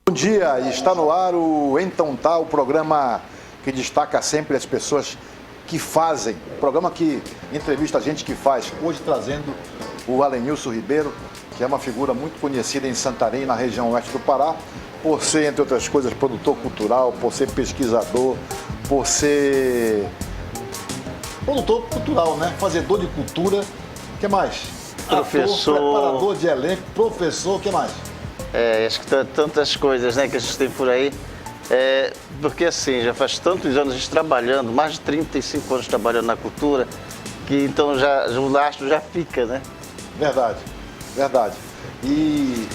Bom dia, está no ar o Então Tá, o programa que destaca sempre as pessoas que fazem, o programa que entrevista a gente que faz, hoje trazendo o Alenilson Ribeiro, que é uma figura muito conhecida em Santarém, na região oeste do Pará, por ser, entre outras coisas, produtor cultural, por ser pesquisador, por ser produtor cultural, né? Fazedor de cultura, o que mais? Professor. Ator, preparador de elenco, professor, o que mais? Acho que tantas coisas, né, que a gente tem por aí. Porque assim, já faz tantos anos a gente trabalhando, mais de 35 anos trabalhando na cultura, que então o lastro já fica, né? Verdade, verdade. E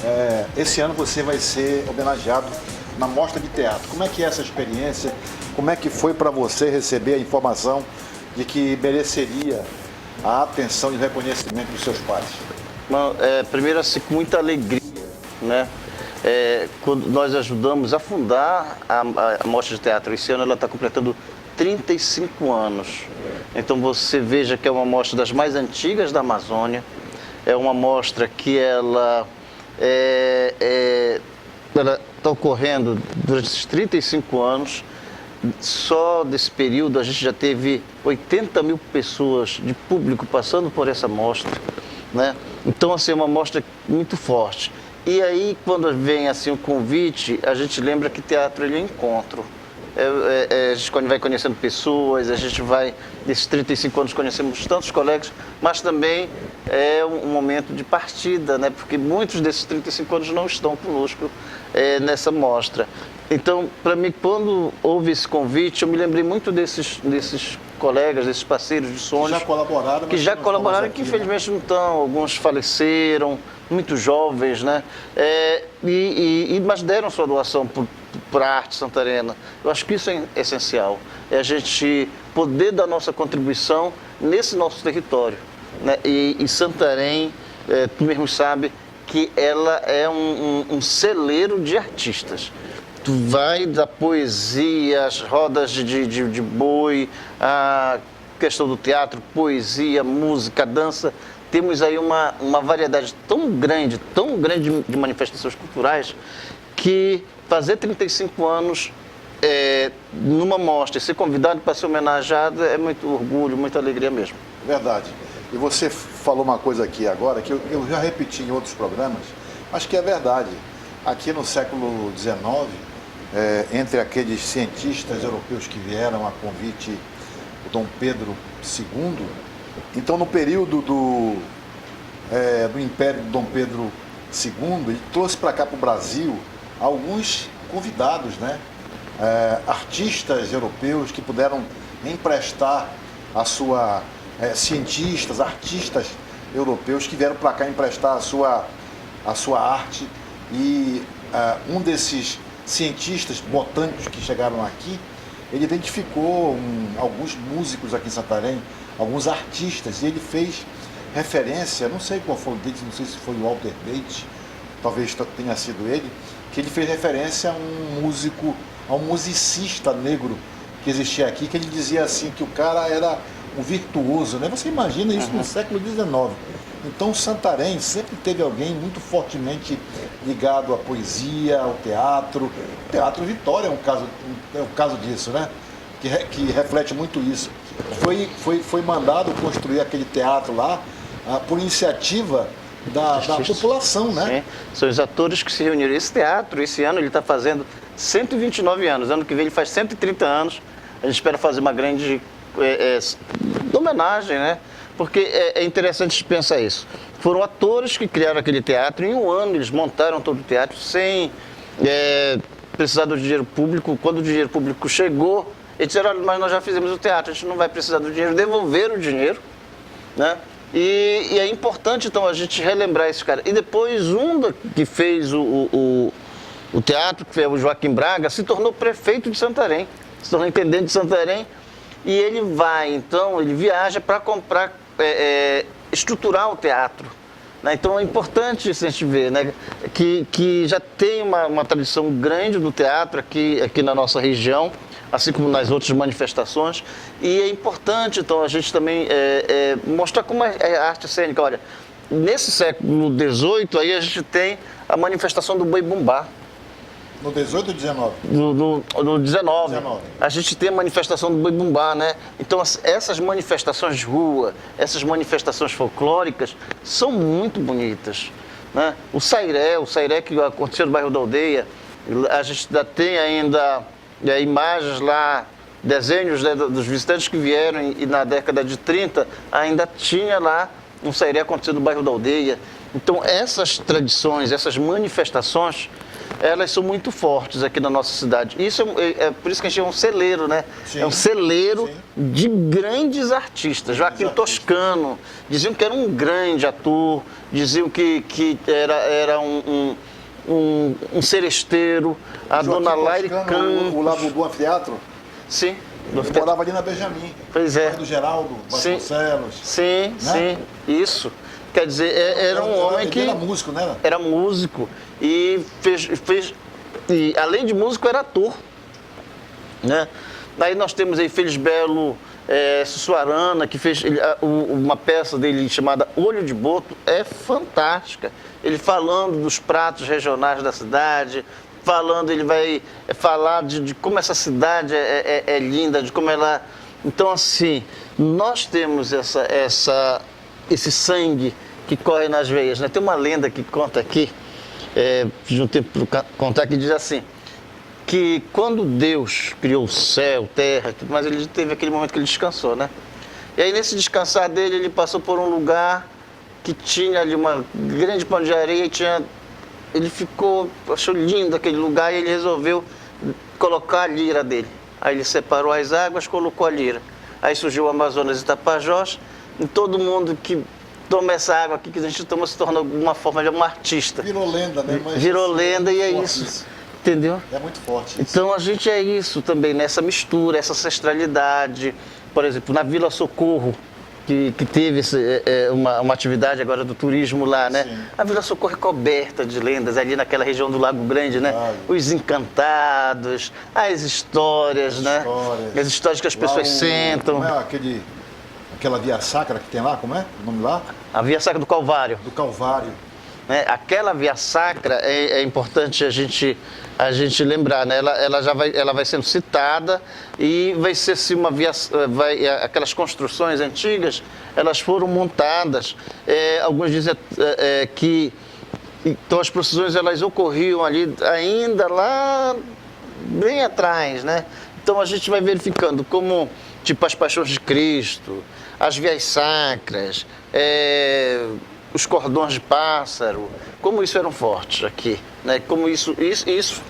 esse ano você vai ser homenageado na Mostra de Teatro. Como é que é essa experiência? Como é que foi para você receber a informação de que mereceria a atenção e reconhecimento dos seus pais? Primeiro, assim, com muita alegria, né? Quando nós ajudamos a fundar a Mostra de Teatro, esse ano ela está completando 35 anos. Então você veja que é uma mostra das mais antigas da Amazônia, é uma mostra que ela está ocorrendo durante esses 35 anos. Só desse período a gente já teve 80 mil pessoas de público passando por essa mostra, né? Então, assim, é uma mostra muito forte. E aí, quando vem assim o convite, a gente lembra que teatro ele é encontro. A gente vai conhecendo pessoas, a gente vai, nesses 35 anos, conhecemos tantos colegas, mas também é um momento de partida, né? Porque muitos desses 35 anos não estão conosco nessa mostra. Então, para mim, quando houve esse convite, eu me lembrei muito desses colegas, desses parceiros de sonhos. Que já colaboraram, que infelizmente não estão, alguns faleceram, muito jovens, né? Mas deram sua doação para a arte santarena. Eu acho que isso é essencial, é a gente poder dar nossa contribuição nesse nosso território, né? E Santarém, tu mesmo sabe que ela é um celeiro de artistas. Tu vai da poesia, as rodas de boi, a questão do teatro, poesia, música, dança. Temos aí uma variedade tão grande de manifestações culturais, que fazer 35 anos numa mostra e ser convidado para ser homenageado é muito orgulho, muita alegria mesmo. Verdade. E você falou uma coisa aqui agora, que eu já repeti em outros programas, mas que é verdade. Aqui no século XIX, entre aqueles cientistas europeus que vieram a convite do Dom Pedro II, então no período do Império do Dom Pedro II, ele trouxe para cá, para o Brasil, alguns convidados, né? Artistas europeus que puderam emprestar a sua... cientistas, artistas europeus que vieram para cá emprestar a sua arte, e um desses cientistas botânicos que chegaram aqui, ele identificou alguns músicos aqui em Santarém, alguns artistas, e ele fez referência, não sei qual foi o dele, não sei se foi o Walter Bates, talvez tenha sido ele, que ele fez referência a um músico, a um musicista negro que existia aqui, que ele dizia assim, que o cara era um virtuoso, né? Você imagina isso no século XIX. Então, Santarém sempre teve alguém muito fortemente ligado à poesia, ao teatro. O Teatro Vitória é um caso disso, né? Que reflete muito isso. Foi mandado construir aquele teatro lá por iniciativa da população, né? Sim. São os atores que se reuniram. Esse teatro, esse ano, ele está fazendo 129 anos. Ano que vem ele faz 130 anos. A gente espera fazer uma grande homenagem, né? Porque é interessante pensar isso. Foram atores que criaram aquele teatro, em um ano eles montaram todo o teatro sem precisar do dinheiro público. Quando o dinheiro público chegou, eles disseram, olha, mas nós já fizemos o teatro, a gente não vai precisar do dinheiro, devolveram o dinheiro, né? E é importante, então, a gente relembrar esse cara. E depois, que fez o teatro, que foi o Joaquim Braga, se tornou prefeito de Santarém, se tornou intendente de Santarém, e ele ele viaja para comprar, estruturar o teatro, né? Então é importante isso a gente ver, né? Que já tem uma tradição grande do teatro aqui na nossa região, assim como nas outras manifestações, e é importante então a gente também mostrar como é a arte cênica. Olha, nesse século XVIII aí a gente tem a manifestação do boi bumbá, No 18 ou 19? No 19, 19. a gente tem a manifestação do Boi Bumbá, né? Então, essas manifestações de rua, essas manifestações folclóricas são muito bonitas, né? O Sairé que aconteceu no bairro da Aldeia, a gente ainda tem imagens lá, desenhos, né, dos visitantes que vieram e na década de 30 ainda tinha lá um Sairé acontecendo no bairro da Aldeia. Então, essas tradições, essas manifestações, elas são muito fortes aqui na nossa cidade. Isso é por isso que a gente é um celeiro, né? Sim. É um celeiro Sim. de grandes artistas. Joaquim Toscano, diziam que era um grande ator, diziam que era um seresteiro, a Joaquim dona Laire Toscano, Campos. o Lado do Anfiteatro, Sim. ele morava ali na Benjamin. Pois é. Pai do Geraldo Sim. Vasconcelos. Sim, Né? sim, isso. Quer dizer, era um homem que... Ele era músico, né? Era músico e e além de músico, era ator, né? Aí nós temos aí Feliz Belo Sussuarana, que fez uma peça dele chamada Olho de Boto, é fantástica. Ele falando dos pratos regionais da cidade, ele vai falar de como essa cidade é linda, de como ela... Então, assim, nós temos esse sangue que corre nas veias, né? Tem uma lenda que conta aqui, de um tempo para contar, que diz assim, que quando Deus criou o céu, terra, mas ele teve aquele momento que ele descansou, né? E aí nesse descansar dele, ele passou por um lugar que tinha ali uma grande pano de areia e ele achou lindo aquele lugar e ele resolveu colocar a lira dele. Aí ele separou as águas, colocou a lira. Aí surgiu o Amazonas e Tapajós, e todo mundo que toma essa água aqui que a gente toma se torna de alguma forma de um artista. Virou lenda, né? Mas virou lenda e é forte isso. Entendeu? É muito forte. Então a gente é isso também, nessa mistura, essa ancestralidade. Por exemplo, na Vila Socorro, que teve uma atividade agora do turismo lá, né? Sim. A Vila Socorro é coberta de lendas, ali naquela região do Lago Grande, né? Claro. Os encantados, as histórias, né? As histórias que as pessoas sentam. Como é aquela via sacra que tem lá, como é o nome lá? A Via Sacra do Calvário. Do Calvário. Né? Aquela via sacra é importante a gente lembrar, né? Ela vai sendo citada e vai ser assim, aquelas construções antigas, elas foram montadas. Alguns dizem que então as procissões elas ocorriam ali ainda lá bem atrás, né? Então a gente vai verificando como tipo as Paixões de Cristo, as vias sacras, os cordões de pássaro, como isso eram fortes aqui, né? Como isso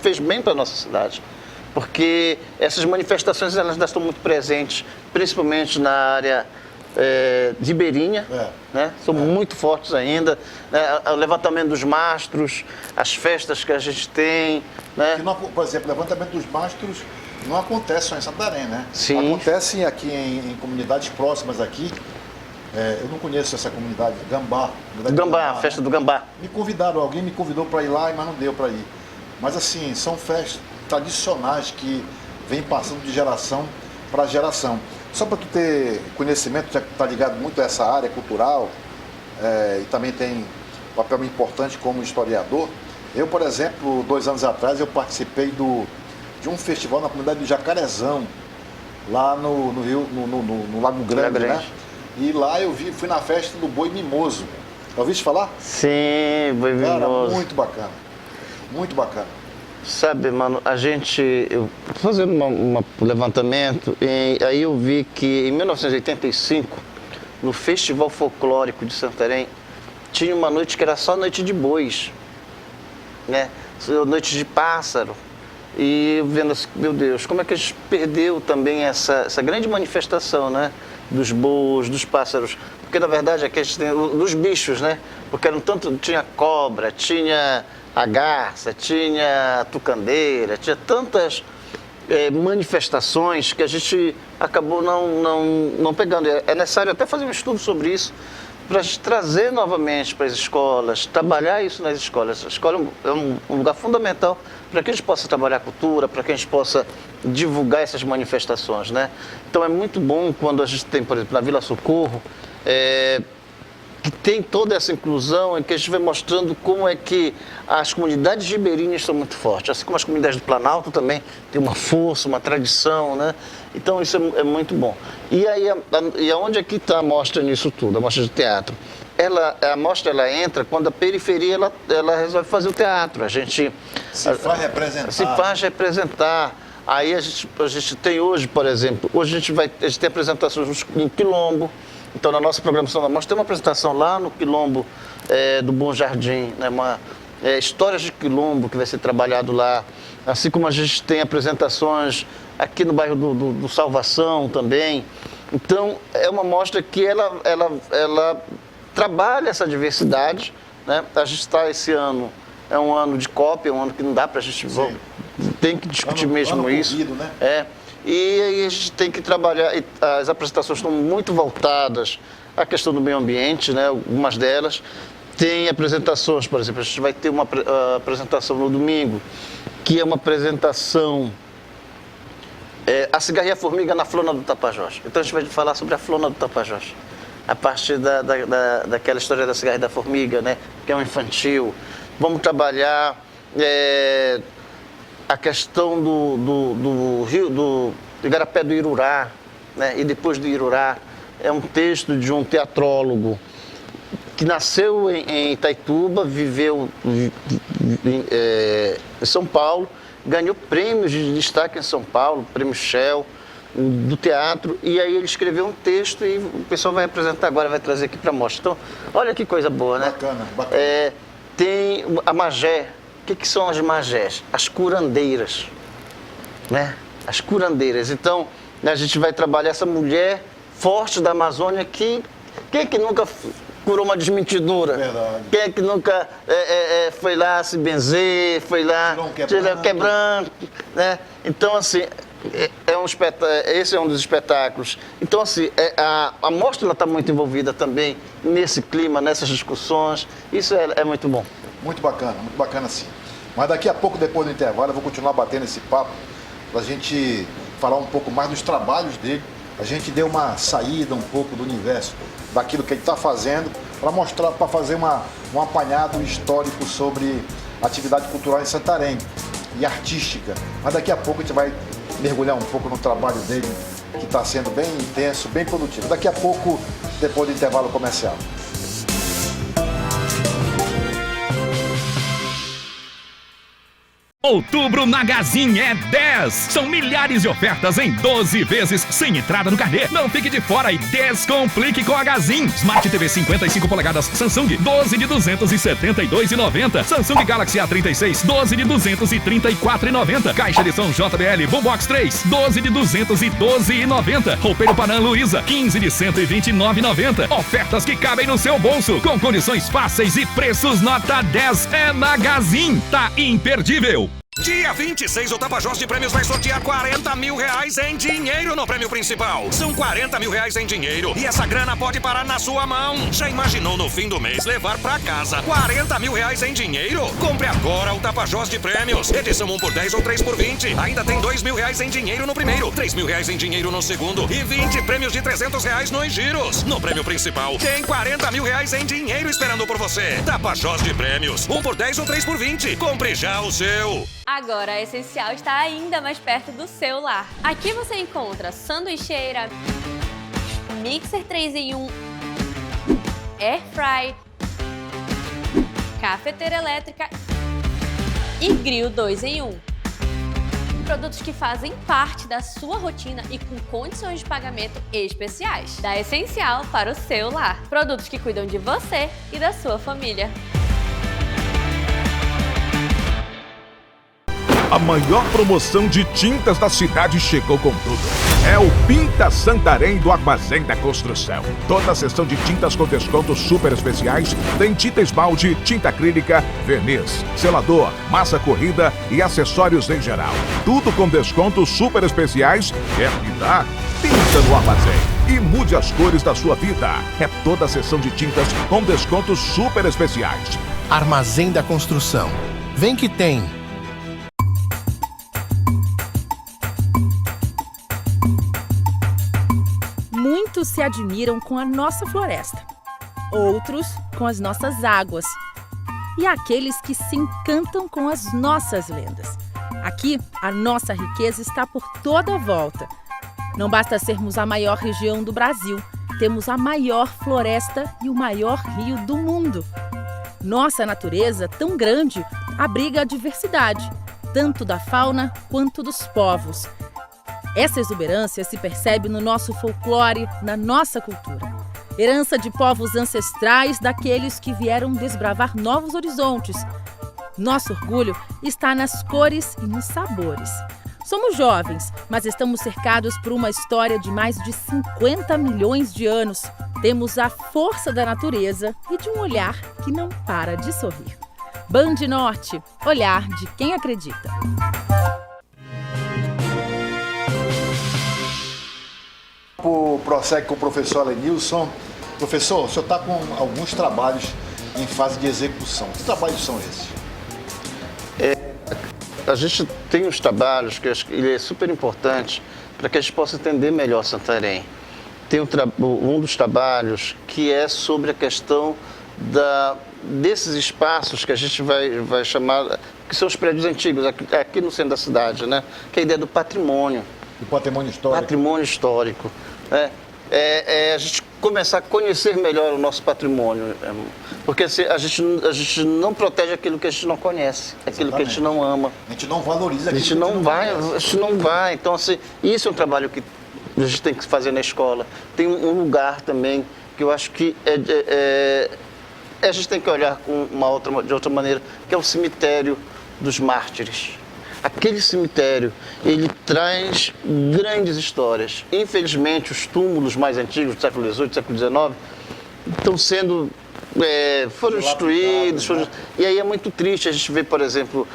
fez bem para a nossa cidade, porque essas manifestações elas ainda estão muito presentes, principalmente na área ribeirinha, né? São muito fortes ainda, né? O levantamento dos mastros, as festas que a gente tem, né? Por exemplo, o levantamento dos mastros não acontece só em Santarém, né? Sim. Acontece aqui em comunidades próximas aqui. Eu não conheço essa comunidade, Gambá. Gambá, a festa do Gambá. Alguém me convidou para ir lá, mas não deu para ir. Mas assim, são festas tradicionais que vêm passando de geração para geração. Só para tu ter conhecimento, já que tu tá ligado muito a essa área cultural, e também tem um papel muito importante como historiador. Eu, por exemplo, 2 anos atrás, eu participei de um festival na comunidade do Jacarezão, lá no Rio, no Lago Grande, né? E lá fui na festa do Boi Mimoso. Já ouviste falar? Sim, Boi Mimoso. Cara, muito bacana. Muito bacana. Sabe, mano, eu fazendo um levantamento, aí eu vi que em 1985, no Festival Folclórico de Santarém, tinha uma noite que era só noite de bois, né? Noite de pássaro. E eu vendo assim, meu Deus, como é que a gente perdeu também essa grande manifestação, né? Dos bois, dos pássaros. Porque na verdade aqui a gente tem dos bichos, né? Porque tinha cobra, tinha a garça, tinha a tucandeira, tinha tantas manifestações que a gente acabou não pegando. É necessário até fazer um estudo sobre isso, para a gente trazer novamente para as escolas, trabalhar isso nas escolas. A escola é um lugar fundamental para que a gente possa trabalhar a cultura, para que a gente possa divulgar essas manifestações, né? Então é muito bom quando a gente tem, por exemplo, na Vila Socorro, que tem toda essa inclusão em que a gente vai mostrando como é que as comunidades ribeirinhas são muito fortes, assim como as comunidades do Planalto também tem uma força, uma tradição, né? Então isso é muito bom. E aí, aonde é que está a mostra nisso tudo, a mostra de teatro? A mostra ela entra quando a periferia ela resolve fazer o teatro. A gente se faz representar. Se faz representar. Aí a gente tem hoje, por exemplo, hoje a gente tem apresentações em Quilombo. Então, na nossa programação da mostra, tem uma apresentação lá no Quilombo do Bom Jardim, né? Histórias de Quilombo, que vai ser trabalhado lá. Assim como a gente tem apresentações aqui no bairro do Salvação também. Então, é uma mostra que ela trabalha essa diversidade, né? A gente está esse ano, é um ano de COP, é um ano que não dá para a gente... Tem que discutir mesmo isso. Corrido, né? E aí a gente tem que trabalhar, as apresentações estão muito voltadas à questão do meio ambiente, né? Algumas delas. Tem apresentações, por exemplo, a gente vai ter uma apresentação no domingo, que é uma apresentação, a cigarra e a formiga na Flona do Tapajós. Então a gente vai falar sobre a Flona do Tapajós, a partir daquela história da cigarra e da formiga, né? Que é um infantil. Vamos trabalhar a questão do rio, do Igarapé do Irurá, né? E depois do Irurá, é um texto de um teatrólogo que nasceu em Itaituba, viveu em São Paulo, ganhou prêmios de destaque em São Paulo, prêmio Shell, do teatro, e aí ele escreveu um texto e o pessoal vai apresentar agora, vai trazer aqui para a mostra. Então, olha que coisa boa, né? Bacana. Tem a magé. O que são as magés? As curandeiras, né? As curandeiras. Então, a gente vai trabalhar essa mulher forte da Amazônia que... Quem é que nunca curou uma desmentidura? Verdade. Quem é que nunca foi lá se benzer, foi lá... Tirou um quebranto, né? Então, assim, esse é um dos espetáculos. Então, assim, a mostra está muito envolvida também nesse clima, nessas discussões. Isso é muito bom. Muito bacana sim. Mas daqui a pouco, depois do intervalo, eu vou continuar batendo esse papo para a gente falar um pouco mais dos trabalhos dele. A gente deu uma saída um pouco do universo daquilo que ele está fazendo para mostrar, para fazer um apanhado histórico sobre atividade cultural em Santarém e artística. Mas daqui a pouco a gente vai mergulhar um pouco no trabalho dele, que está sendo bem intenso, bem produtivo. Daqui a pouco, depois do intervalo comercial. Outubro Magazine é 10. São milhares de ofertas em 12 vezes sem entrada no carnê. Não fique de fora e descomplique com a Magazine. Smart TV 55 polegadas Samsung 12 de 272,90. Samsung Galaxy A36 12 de 234,90. Caixa de som JBL Boombox 3 12 de 212,90. Roupeiro Panam Luiza 15 de 129,90. Ofertas que cabem no seu bolso com condições fáceis e preços nota 10. É Magazine. Tá imperdível. Dia 26, o Tapajós de Prêmios vai sortear 40 mil reais em dinheiro no prêmio principal. São 40 mil reais em dinheiro e essa grana pode parar na sua mão. Já imaginou no fim do mês levar pra casa 40 mil reais em dinheiro? Compre agora o Tapajós de Prêmios. Edição 1 por 10 ou 3 por 20. Ainda tem 2 mil reais em dinheiro no primeiro, 3 mil reais em dinheiro no segundo e 20 prêmios de 300 reais nos giros. No prêmio principal tem 40 mil reais em dinheiro esperando por você. Tapajós de Prêmios. 1 por 10 ou 3 por 20. Compre já o seu. Agora a Essencial está ainda mais perto do seu lar. Aqui você encontra sanduicheira, mixer 3 em 1, air fry, cafeteira elétrica e grill 2 em 1. Produtos que fazem parte da sua rotina e com condições de pagamento especiais. Da Essencial para o seu lar. Produtos que cuidam de você e da sua família. A maior promoção de tintas da cidade chegou com tudo. É o Pinta Santarém do Armazém da Construção. Toda a seção de tintas com descontos super especiais tem tinta esmalte, tinta acrílica, verniz, selador, massa corrida e acessórios em geral. Tudo com descontos super especiais. Quer pintar? Pinta no Armazém e mude as cores da sua vida. É toda a seção de tintas com descontos super especiais. Armazém da Construção. Vem que tem! Muitos se admiram com a nossa floresta. outros com as nossas águas e aqueles que se encantam com as nossas lendas. Aqui, a nossa riqueza está por toda a volta. Não basta sermos a maior região do Brasil, temos a maior floresta e o maior rio do mundo. Nossa natureza, tão grande, abriga a diversidade, tanto da fauna quanto dos povos. Essa exuberância se percebe no nosso folclore, na nossa cultura. Herança de povos ancestrais, daqueles que vieram desbravar novos horizontes. Nosso orgulho está nas cores e nos sabores. Somos jovens, mas estamos cercados por uma história de mais de 50 milhões de anos. Temos a força da natureza e de um olhar que não para de sorrir. Band Norte, olhar de quem acredita. Prossegue com o professor Alenilson. Professor, o senhor está com alguns trabalhos em fase de execução. Que trabalhos são esses? A gente tem uns trabalhos que eu acho que ele é super importante para que a gente possa entender melhor Santarém. Tem um dos trabalhos que é sobre a questão desses espaços que a gente vai chamar, que são os prédios antigos, aqui no centro da cidade, né? Que é a ideia do patrimônio. Do patrimônio histórico. Patrimônio histórico. A gente começar a conhecer melhor o nosso patrimônio. Porque a gente não protege aquilo que a gente não conhece, aquilo que a gente não ama. A gente não valoriza aquilo que a gente não vai. Então, assim, isso é um trabalho que a gente tem que fazer na escola. Tem um lugar também que eu acho que a gente tem que olhar de outra maneira, que é o cemitério dos mártires. Aquele cemitério, ele traz grandes histórias. Infelizmente, os túmulos mais antigos, do século XVIII, do século XIX, estão sendo... foram destruídos. Né? E aí é muito triste a gente ver, por exemplo,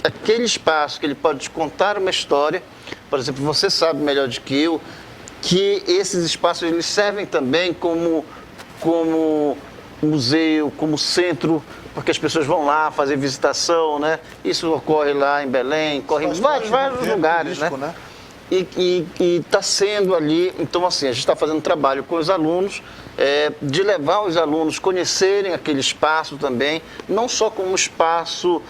aquele espaço que ele pode te contar uma história. Por exemplo, você sabe melhor do que eu que esses espaços eles servem também como museu, como centro, porque as pessoas vão lá fazer visitação, né? Isso ocorre lá em Belém, ocorre em vários lugares, né? E está sendo ali, então assim, a gente está fazendo um trabalho com os alunos, de levar os alunos a conhecerem aquele espaço também, não só como um espaço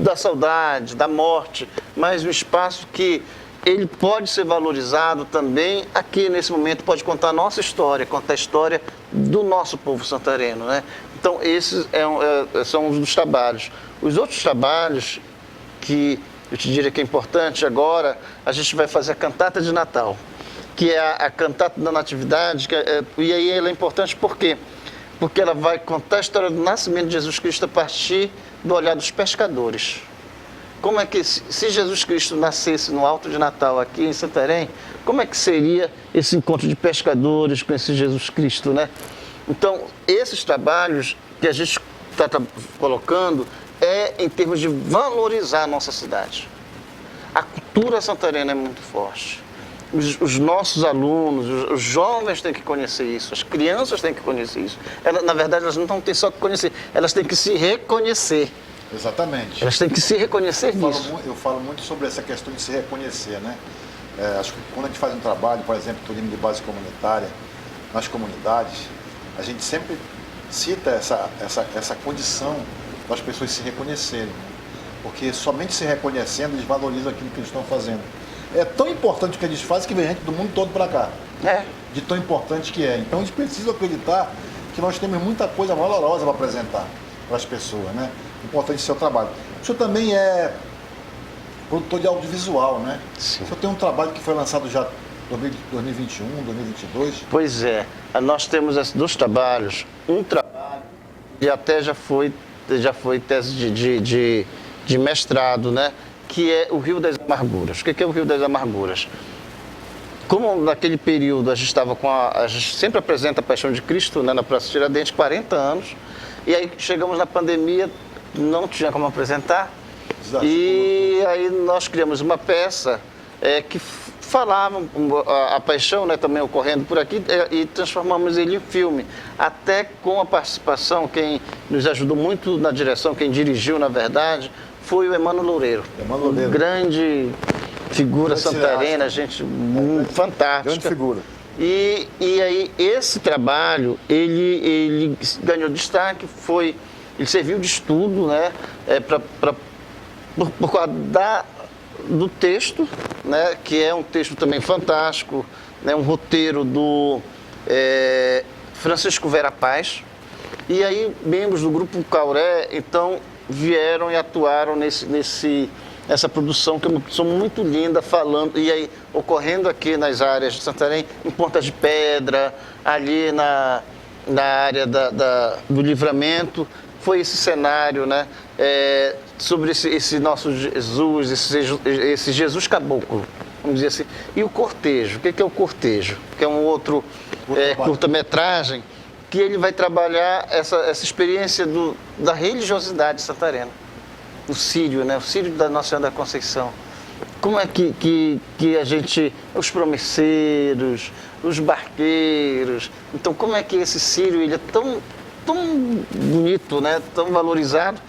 da saudade, da morte, mas um espaço que ele pode ser valorizado também aqui nesse momento, pode contar a nossa história, contar a história do nosso povo santareno, né? Então esses são os dos trabalhos. Os outros trabalhos que eu te diria que é importante agora, a gente vai fazer a cantata de Natal, que é a cantata da Natividade, e aí ela é importante por quê? Porque ela vai contar a história do nascimento de Jesus Cristo a partir do olhar dos pescadores. Como é que, se Jesus Cristo nascesse no Alto de Natal, aqui em Santarém, como é que seria esse encontro de pescadores com esse Jesus Cristo, né? Então, esses trabalhos que a gente está colocando em termos de valorizar a nossa cidade. A cultura santarena é muito forte. Os nossos alunos, os jovens têm que conhecer isso, as crianças têm que conhecer isso. Na verdade, elas não têm só que conhecer, elas têm que se reconhecer. Exatamente. Elas têm que se reconhecer nisso. Eu falo muito sobre essa questão de se reconhecer, né? Acho que quando a gente faz um trabalho, por exemplo, turismo de base comunitária, nas comunidades, a gente sempre cita essa condição das pessoas se reconhecerem. Porque somente se reconhecendo, eles valorizam aquilo que eles estão fazendo. É tão importante o que eles fazem que vem gente do mundo todo para cá. De tão importante que é. Então eles precisam acreditar que nós temos muita coisa valorosa para apresentar para as pessoas, né? Importante seu trabalho. O senhor também é produtor de audiovisual, né? Sim. O senhor tem um trabalho que foi lançado já em 2021, 2022? Pois é. Nós temos esses dois trabalhos. Um trabalho que até já foi tese de mestrado, né? Que é o Rio das Amarguras. O que é o Rio das Amarguras? Como naquele período a gente estava a gente sempre apresenta a Paixão de Cristo, né, na Praça Tiradentes, 40 anos, e aí chegamos na pandemia, não tinha como apresentar, e aí nós criamos uma peça que falava a paixão, né, também ocorrendo por aqui, e transformamos ele em filme, até com a participação, quem nos ajudou muito na direção, quem dirigiu, na verdade, foi o Emmanuel Loureiro. Um grande figura santarena, gente fantástica. Grande figura. E aí esse trabalho, ele ganhou destaque, ele serviu de estudo, né, por causa do texto, né, que é um texto também fantástico, né, um roteiro do Francisco Vera Paz. E aí membros do Grupo Cauré, então, vieram e atuaram nessa produção, que é uma produção muito linda, falando, e aí ocorrendo aqui nas áreas de Santarém, em Ponta de Pedra, ali na área do Livramento. Foi esse cenário, né, sobre esse nosso Jesus, esse Jesus caboclo, vamos dizer assim. E o cortejo, o que é o cortejo? Que é um outro curta-metragem, que ele vai trabalhar essa experiência da religiosidade santarena. O Sírio, né? O Sírio da Nossa Senhora da Conceição. Como é que a gente... Os promesseiros, os barqueiros... Então, como é que esse Sírio, ele é tão bonito, né? Tão valorizado?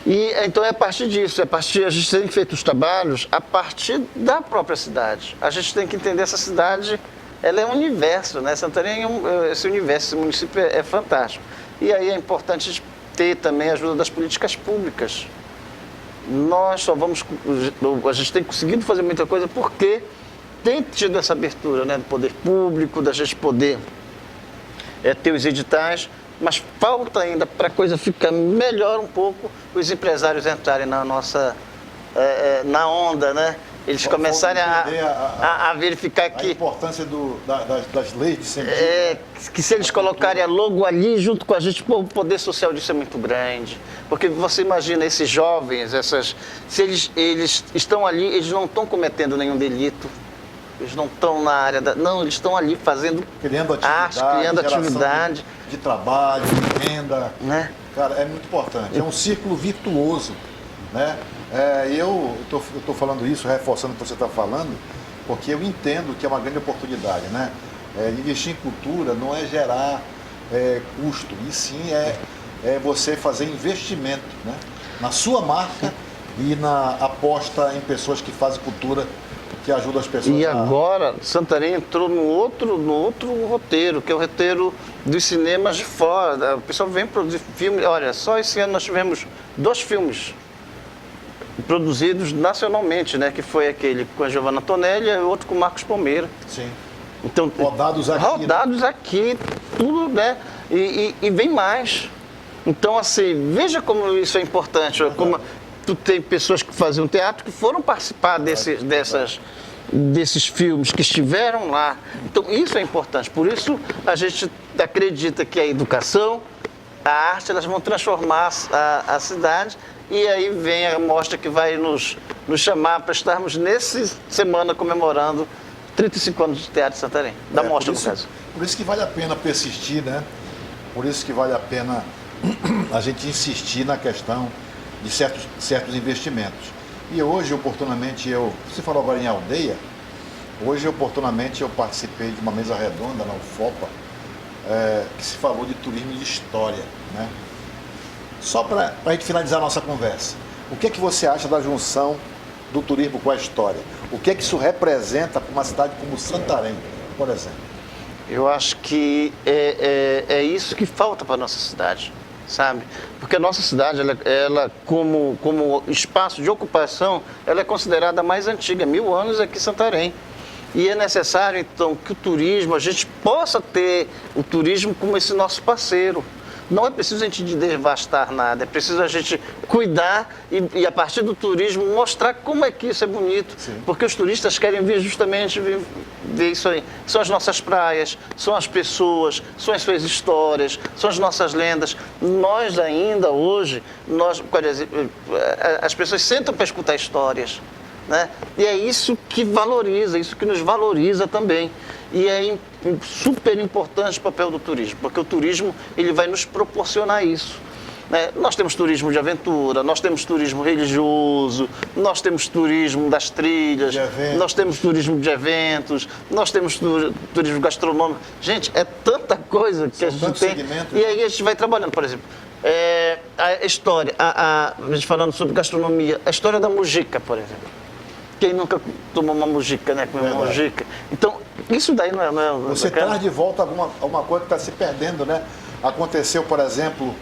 E então é a partir disso, a gente tem feito os trabalhos a partir da própria cidade. A gente tem que entender essa cidade, ela é um universo, né? Santarém esse universo, esse município é fantástico. E aí é importante ter também a ajuda das políticas públicas. A gente tem conseguido fazer muita coisa porque tem tido essa abertura, né, do poder público, da gente poder ter os editais, mas falta ainda, para a coisa ficar melhor um pouco, os empresários entrarem na nossa na onda, né? Eles começarem a verificar que... A importância das leis de incentivo. Que se eles colocarem logo ali, junto com a gente, o poder social disso é muito grande. Porque você imagina esses jovens, se eles estão ali, eles não estão cometendo nenhum delito. Eles não estão na área não, eles estão ali fazendo criando atividade de trabalho, de renda. Né? Cara, é muito importante. É um círculo virtuoso, né? Eu estou falando isso, reforçando o que você está falando, porque eu entendo que é uma grande oportunidade, né? Investir em cultura não é gerar custo, e sim é você fazer investimento, né? Na sua marca e na aposta em pessoas que fazem cultura, que ajudam as pessoas. E agora, Santarém entrou no outro roteiro, que é o roteiro dos cinemas de fora. O pessoal vem produzir filmes. Olha, só esse ano nós tivemos 2 filmes produzidos nacionalmente, né? Que foi aquele com a Giovanna Tonelli e outro com o Marcos Palmeira. Sim. Então, rodados aqui, tudo, né? E vem mais. Então, assim, veja como isso é importante. Como tu tem pessoas que faziam teatro que foram participar desses filmes, que estiveram lá. Então, isso é importante. Por isso, a gente acredita que a educação, a arte, elas vão transformar a cidade. E aí vem a mostra que vai nos chamar para estarmos nessa semana comemorando 35 anos de Teatro de Santarém, da mostra, no caso. Por isso que vale a pena persistir, né? Por isso que vale a pena a gente insistir na questão de certos investimentos. E hoje, oportunamente, você falou agora em aldeia, hoje, oportunamente, eu participei de uma mesa redonda na UFOPA, que se falou de turismo de história, né? Só para a gente finalizar a nossa conversa, o que é que você acha da junção do turismo com a história? O que é que isso representa para uma cidade como Santarém, por exemplo? Eu acho que é isso que falta para a nossa cidade, sabe? Porque a nossa cidade, ela como espaço de ocupação, ela é considerada a mais antiga, 1000 anos aqui em Santarém. E é necessário, então, que o turismo, a gente possa ter o turismo como esse nosso parceiro. Não é preciso a gente devastar nada, é preciso a gente cuidar e a partir do turismo mostrar como é que isso é bonito. Sim. Porque os turistas querem vir justamente ver isso aí. São as nossas praias, são as pessoas, são as suas histórias, são as nossas lendas. Nós ainda hoje, as pessoas sentam para escutar histórias, né? E é isso que valoriza, isso que nos valoriza também. E é super importante o papel do turismo, porque o turismo ele vai nos proporcionar isso, né? Nós temos turismo de aventura, nós temos turismo religioso, nós temos turismo das trilhas, nós temos turismo de eventos, nós temos turismo gastronômico. Gente, é tanta coisa que a gente tem. E aí a gente vai trabalhando, por exemplo, a história, a gente falando sobre gastronomia, a história da mujica, por exemplo. Quem nunca tomou uma mojica, né? Comeu uma mojica. Então, isso daí não é você traz de volta alguma coisa que está se perdendo, né? Aconteceu, por exemplo,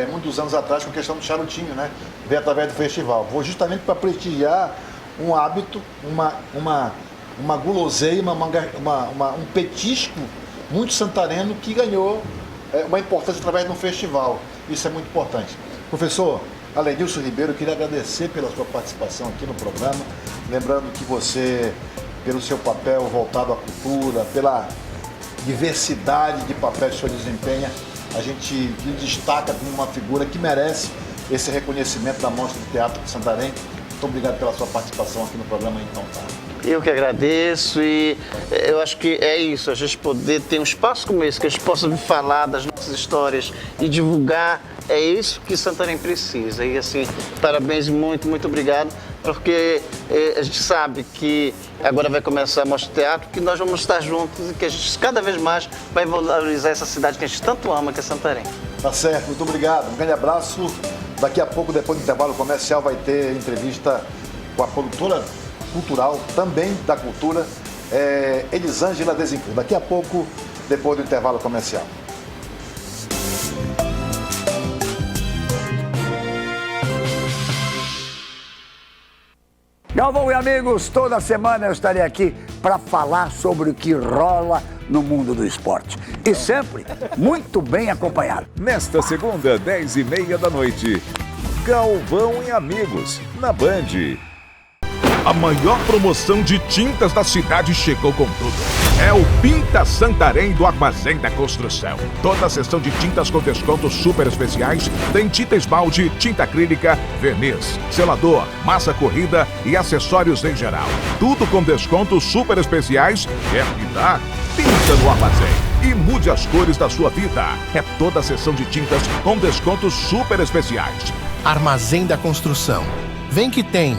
muitos anos atrás com a questão do charutinho, né? Veio através do festival. Vou justamente para prestigiar um hábito, uma guloseima, um petisco muito santareno que ganhou uma importância através de um festival. Isso é muito importante. Professor Alenilson Ribeiro, eu queria agradecer pela sua participação aqui no programa, lembrando que você, pelo seu papel voltado à cultura, pela diversidade de papéis que o senhor desempenha, a gente lhe destaca como uma figura que merece esse reconhecimento da Mostra de Teatro de Santarém. Muito obrigado pela sua participação aqui no programa Então Tá. Eu que agradeço e eu acho que é isso, a gente poder ter um espaço como esse, que a gente possa falar das nossas histórias e divulgar, é isso que Santarém precisa. E assim, parabéns e muito, muito obrigado, porque a gente sabe que agora vai começar a Mostra de Teatro, que nós vamos estar juntos e que a gente cada vez mais vai valorizar essa cidade que a gente tanto ama, que é Santarém. Tá certo, muito obrigado, um grande abraço. Daqui a pouco, depois do intervalo comercial, vai ter entrevista com a produtora cultural, também da cultura, Elisângela Desenfio. Daqui a pouco, depois do intervalo comercial. Galvão e amigos, toda semana eu estarei aqui para falar sobre o que rola no mundo do esporte. E sempre muito bem acompanhado. Nesta segunda, 10h30 da noite, Galvão e Amigos, na Band. A maior promoção de tintas da cidade chegou com tudo. É o Pinta Santarém do Armazém da Construção. Toda a seção de tintas com descontos super especiais tem tinta esmalte, tinta acrílica, verniz, selador, massa corrida e acessórios em geral. Tudo com descontos super especiais. Quer pintar? Pinta no Armazém e mude as cores da sua vida. É toda a seção de tintas com descontos super especiais. Armazém da Construção. Vem que tem!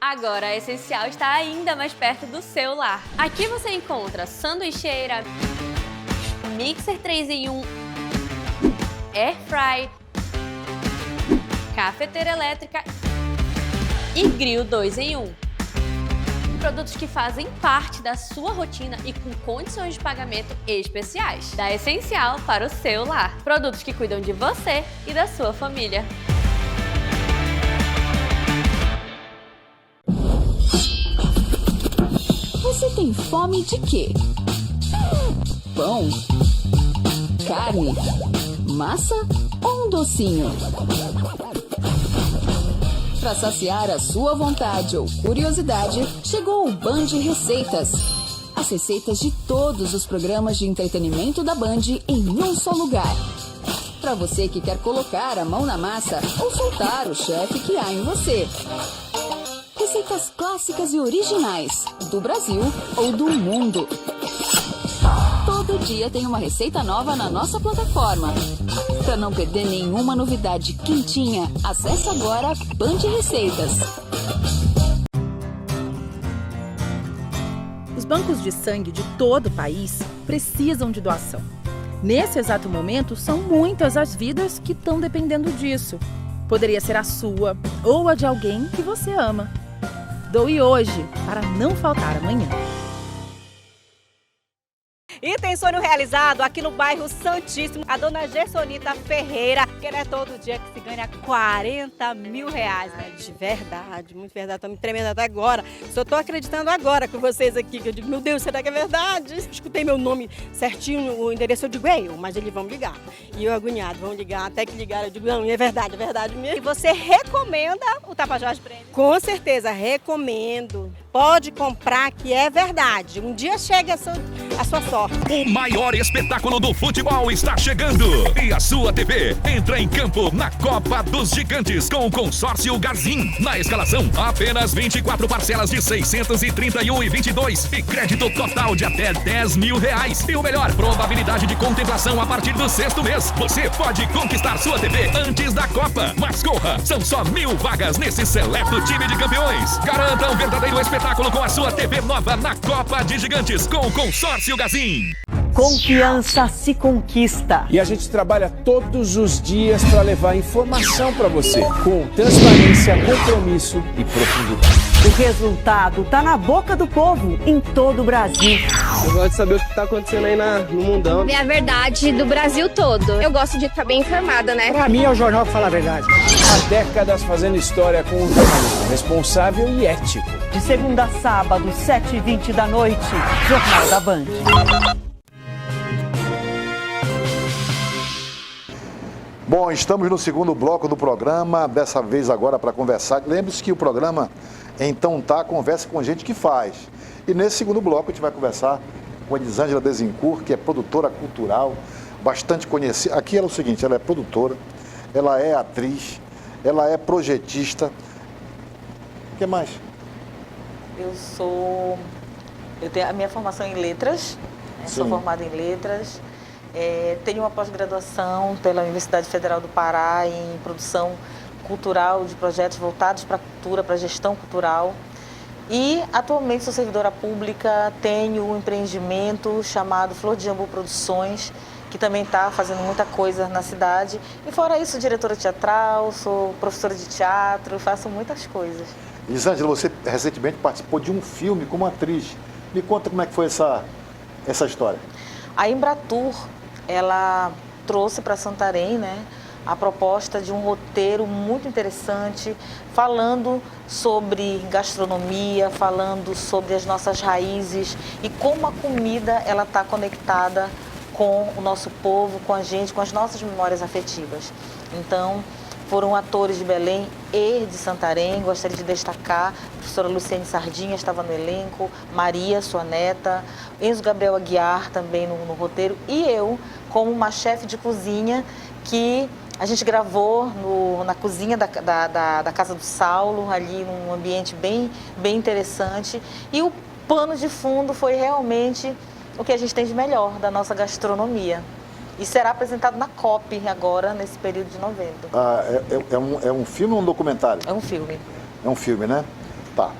Agora a Essencial está ainda mais perto do seu lar. Aqui você encontra sanduicheira, mixer 3 em 1, air fry, cafeteira elétrica e grill 2 em 1. Produtos que fazem parte da sua rotina e com condições de pagamento especiais. Da Essencial para o seu lar. Produtos que cuidam de você e da sua família. Você tem fome de quê? Pão? Carne? Massa ou um docinho? Para saciar a sua vontade ou curiosidade, chegou o Band Receitas. As receitas de todos os programas de entretenimento da Band em um só lugar. Para você que quer colocar a mão na massa ou soltar o chefe que há em você. Receitas clássicas e originais, do Brasil ou do mundo. Todo dia tem uma receita nova na nossa plataforma. Para não perder nenhuma novidade quentinha, acesse agora Band Receitas. Os bancos de sangue de todo o país precisam de doação. Nesse exato momento, são muitas as vidas que estão dependendo disso. Poderia ser a sua ou a de alguém que você ama. Doe hoje, para não faltar amanhã. E tem sonho realizado aqui no bairro Santíssimo. A dona Gersonita Ferreira, que não é todo dia que se ganha 40 mil reais, né? De verdade, muito verdade. Estou me tremendo até agora. Só estou acreditando agora com vocês aqui, que eu digo, meu Deus, será que é verdade? Escutei meu nome certinho, o endereço, eu digo, é eu, mas eles vão ligar. E eu agoniado, vão ligar, até que ligaram, eu digo, não, é verdade mesmo. E você recomenda o Tapajós Prêmio? Com certeza, recomendo. Pode comprar que é verdade. Um dia chega a sua sorte. O maior espetáculo do futebol está chegando. E a sua TV entra em campo na Copa dos Gigantes com o consórcio Gazin. Na escalação, apenas 24 parcelas de 631,22 e crédito total de até 10 mil reais. E o melhor, probabilidade de contemplação a partir do 6º mês. Você pode conquistar sua TV antes da Copa. Mas corra, são só 1000 vagas nesse seleto time de campeões. Garanta um verdadeiro espetáculo com a sua TV nova na Copa de Gigantes com o consórcio Gazin. Confiança se conquista. E a gente trabalha todos os dias para levar informação para você, com transparência, compromisso e profundidade. O resultado tá na boca do povo, em todo o Brasil. Eu gosto de saber o que tá acontecendo aí no mundão. Ver a verdade do Brasil todo. Eu gosto de ficar bem informada, né? Pra mim é o jornal que fala a verdade. Há décadas fazendo história com um jornalismo responsável e ético. De segunda a sábado, 7h20 da noite, Jornal da Band. Bom, estamos no segundo bloco do programa, dessa vez agora para conversar. Lembre-se que o programa Então Tá conversa com gente que faz. E nesse segundo bloco a gente vai conversar com a Elisângela Dezencourt, que é produtora cultural, bastante conhecida. Aqui ela é o seguinte, ela é produtora, ela é atriz, ela é projetista. O que mais? Eu tenho a minha formação em letras, sou formada em letras. Tenho uma pós-graduação pela Universidade Federal do Pará em produção cultural de projetos voltados para a cultura, para a gestão cultural. E atualmente sou servidora pública, tenho um empreendimento chamado Flor de Jambu Produções, que também está fazendo muita coisa na cidade. E fora isso, diretora teatral, sou professora de teatro, faço muitas coisas. Elisângela, você recentemente participou de um filme como atriz. Me conta como é que foi essa história. A Embratur, ela trouxe para Santarém, né, a proposta de um roteiro muito interessante, falando sobre gastronomia, falando sobre as nossas raízes e como a comida ela está conectada com o nosso povo, com a gente, com as nossas memórias afetivas. Então, foram atores de Belém e de Santarém, gostaria de destacar, a professora Luciane Sardinha estava no elenco, Maria, sua neta, Enzo Gabriel Aguiar também no roteiro, e eu, como uma chefe de cozinha, que a gente gravou na cozinha da Casa do Saulo, ali num ambiente bem interessante, e o pano de fundo foi realmente o que a gente tem de melhor da nossa gastronomia. E será apresentado na COP agora, nesse período de novembro. É um filme ou um documentário? É um filme. É um filme, né? Tá.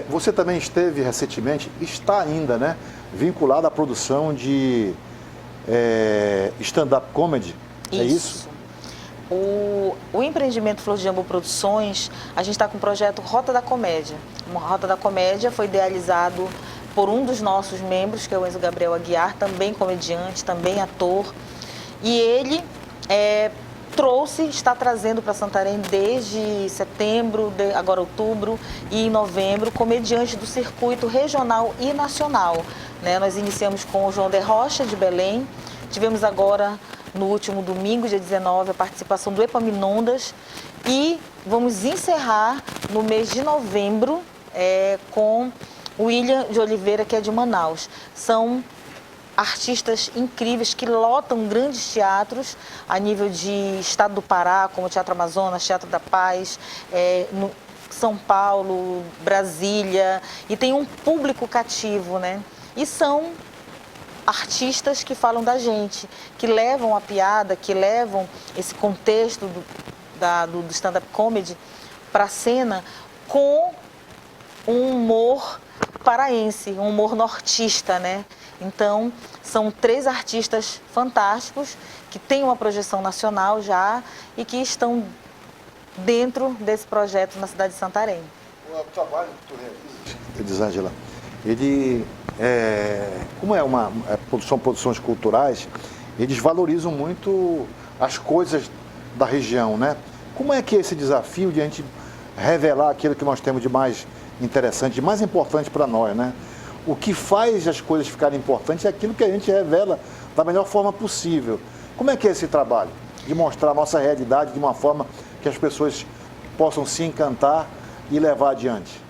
Você também esteve recentemente, está ainda, né? Vinculado à produção de stand-up comedy. Isso. É isso? O empreendimento Flor de Jambu Produções, a gente está com o projeto Rota da Comédia. Uma Rota da Comédia foi idealizado por um dos nossos membros, que é o Enzo Gabriel Aguiar, também comediante, também ator. E ele está trazendo para Santarém desde setembro, agora outubro e novembro, comediantes do circuito regional e nacional. Né? Nós iniciamos com o João de Rocha, de Belém. Tivemos agora, no último domingo, dia 19, a participação do Epaminondas. E vamos encerrar no mês de novembro com o William de Oliveira, que é de Manaus. São artistas incríveis que lotam grandes teatros a nível de estado do Pará, como o Teatro Amazonas, Teatro da Paz, no São Paulo, Brasília, e tem um público cativo, né? E são artistas que falam da gente, que levam a piada, que levam esse contexto do stand-up comedy para a cena com um humor paraense, um humor nortista, né? Então, são 3 artistas fantásticos que têm uma projeção nacional já e que estão dentro desse projeto na cidade de Santarém. O trabalho que tu realiza, Elisângela, ele como são produções culturais, eles valorizam muito as coisas da região, né? Como é que é esse desafio de a gente revelar aquilo que nós temos de mais interessante, de mais importante para nós, né? O que faz as coisas ficarem importantes é aquilo que a gente revela da melhor forma possível. Como é que é esse trabalho? De mostrar a nossa realidade de uma forma que as pessoas possam se encantar e levar adiante.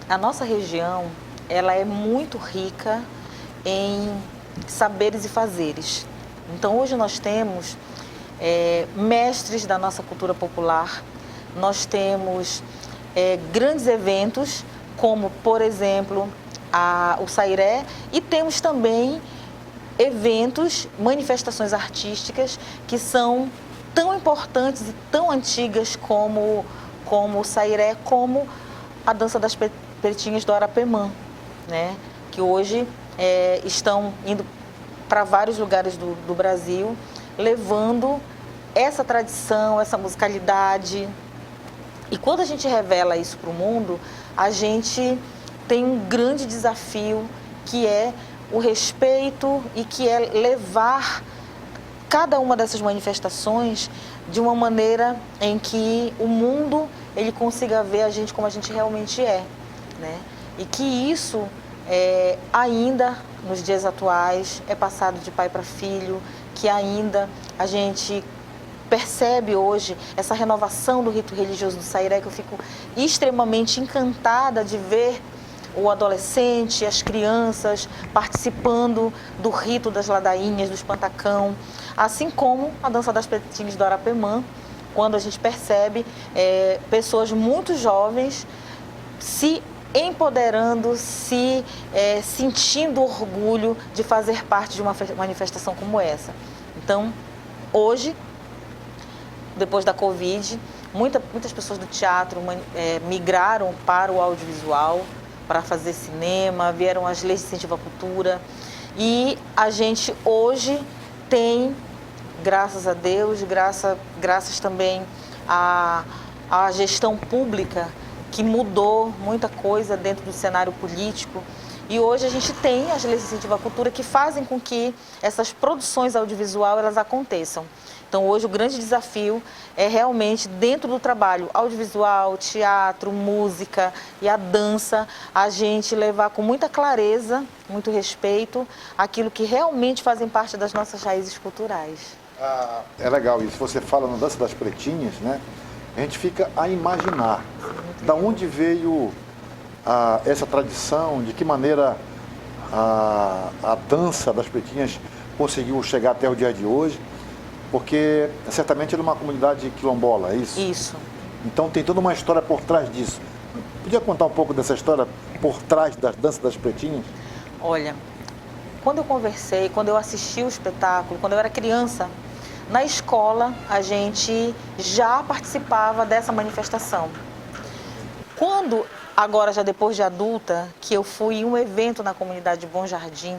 A nossa região, ela é muito rica em saberes e fazeres. Então, hoje nós temos mestres da nossa cultura popular, nós temos grandes eventos, como, por exemplo, o Sairé, e temos também eventos, manifestações artísticas que são tão importantes e tão antigas como o Sairé, como a dança das pretinhas do Arapemã, né? Que hoje estão indo para vários lugares do Brasil, levando essa tradição, essa musicalidade. E quando a gente revela isso para o mundo, a gente tem um grande desafio, que é o respeito e que é levar cada uma dessas manifestações de uma maneira em que o mundo ele consiga ver a gente como a gente realmente é, né? E que isso ainda nos dias atuais é passado de pai para filho, que ainda a gente percebe hoje essa renovação do rito religioso do Sairé, que eu fico extremamente encantada de ver o adolescente, as crianças participando do rito das ladainhas, do espantacão, assim como a dança das pretinhas do Arapemã, quando a gente percebe pessoas muito jovens se empoderando, se sentindo orgulho de fazer parte de uma manifestação como essa. Então, hoje, depois da Covid, muitas pessoas do teatro migraram para o audiovisual, para fazer cinema, vieram as leis de incentivo à cultura, e a gente hoje tem, graças a Deus, graças também à gestão pública, que mudou muita coisa dentro do cenário político, e hoje a gente tem as leis de incentivo à cultura que fazem com que essas produções audiovisual elas aconteçam. Então hoje o grande desafio é realmente dentro do trabalho audiovisual, teatro, música e a dança, a gente levar com muita clareza, muito respeito, aquilo que realmente fazem parte das nossas raízes culturais. É legal isso, você fala na dança das pretinhas, né? A gente fica a imaginar da onde veio essa tradição, de que maneira a dança das pretinhas conseguiu chegar até o dia de hoje, porque certamente é uma comunidade quilombola, é isso? Isso. Então tem toda uma história por trás disso. Podia contar um pouco dessa história por trás da dança das pretinhas? Olha, quando eu conversei, quando eu assisti o espetáculo, quando eu era criança, na escola a gente já participava dessa manifestação. Quando, agora já depois de adulta, que eu fui em um evento na comunidade de Bom Jardim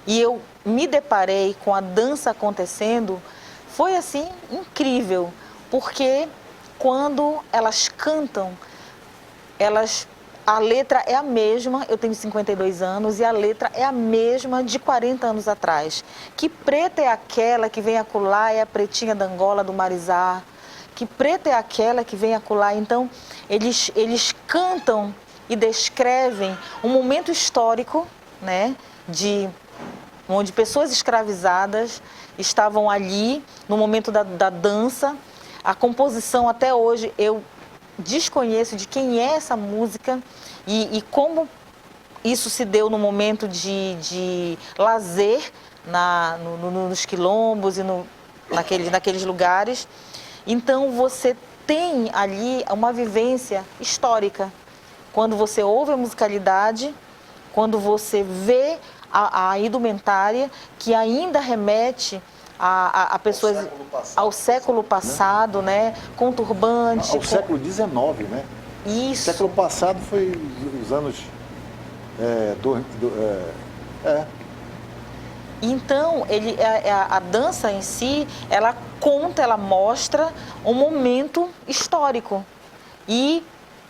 e eu me deparei com a dança acontecendo, foi assim incrível, porque quando elas cantam, a letra é a mesma, eu tenho 52 anos, e a letra é a mesma de 40 anos atrás. Que preta é aquela que vem acolá, é a pretinha da Angola, do Marizá. Que preta é aquela que vem acolá. Então, eles cantam e descrevem um momento histórico, né, onde pessoas escravizadas estavam ali, no momento da dança. A composição, até hoje, eu desconheço de quem é essa música e como isso se deu no momento de lazer nos quilombos e naqueles lugares. Então você tem ali uma vivência histórica. Quando você ouve a musicalidade, quando você vê a indumentária, que ainda remete a pessoas ao século passado, né? Com turbante. Ao século XIX, né? Isso. O século passado foi os anos... Então, a dança em si, ela conta, ela mostra um momento histórico. E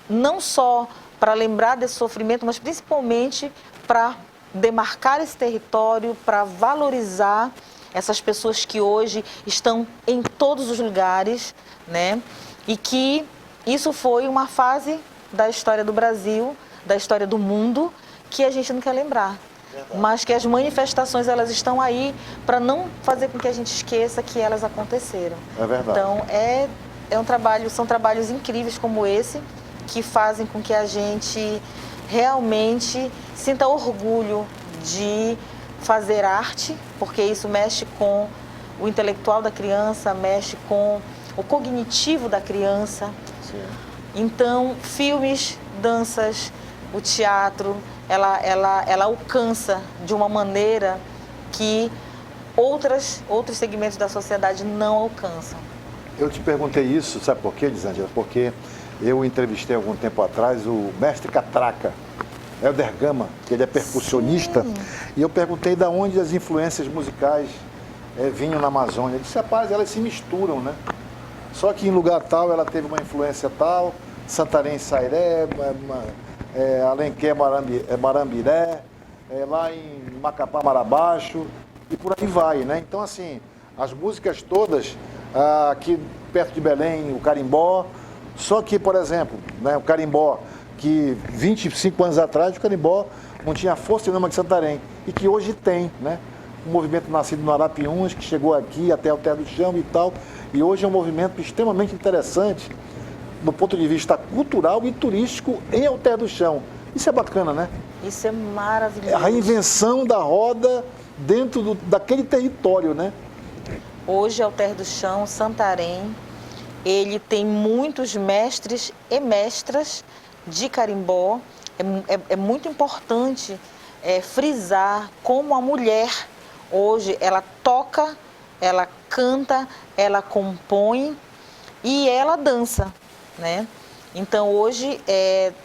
não só para lembrar desse sofrimento, mas principalmente para demarcar esse território, para valorizar essas pessoas que hoje estão em todos os lugares, né? E que isso foi uma fase da história do Brasil, da história do mundo, que a gente não quer lembrar. Verdade. Mas que as manifestações, elas estão aí para não fazer com que a gente esqueça que elas aconteceram. É verdade. Então, são trabalhos incríveis como esse, que fazem com que a gente realmente sinta orgulho de fazer arte, porque isso mexe com o intelectual da criança, mexe com o cognitivo da criança. Sim. Então, filmes, danças, o teatro, ela alcança de uma maneira que outros segmentos da sociedade não alcançam. Eu te perguntei isso, sabe por quê, Elisângela? Porque eu entrevistei algum tempo atrás o mestre Catraca, Helder Gama, que ele é percussionista, e eu perguntei de onde as influências musicais vinham na Amazônia. Ele disse, rapaz, elas se misturam, né? Só que em lugar tal ela teve uma influência tal, Santarém, Sairé, Alenquer, Marambiré, lá em Macapá, Marabaixo, e por aí vai, né? Então, assim, as músicas todas, aqui perto de Belém, o carimbó, só que, por exemplo, né, o carimbó, que 25 anos atrás o carimbó não tinha força nenhuma de Santarém, e que hoje tem, né? Um movimento nascido no Arapiuns, que chegou aqui até o Terra do Chão e tal, e hoje é um movimento extremamente interessante do ponto de vista cultural e turístico em Alter do Chão. Isso é bacana, né? Isso é maravilhoso. A reinvenção da roda dentro daquele território, né? Hoje, Alter do Chão, Santarém, ele tem muitos mestres e mestras de carimbó. É muito importante frisar como a mulher, hoje, ela toca, ela canta, ela compõe e ela dança, né? Então, hoje,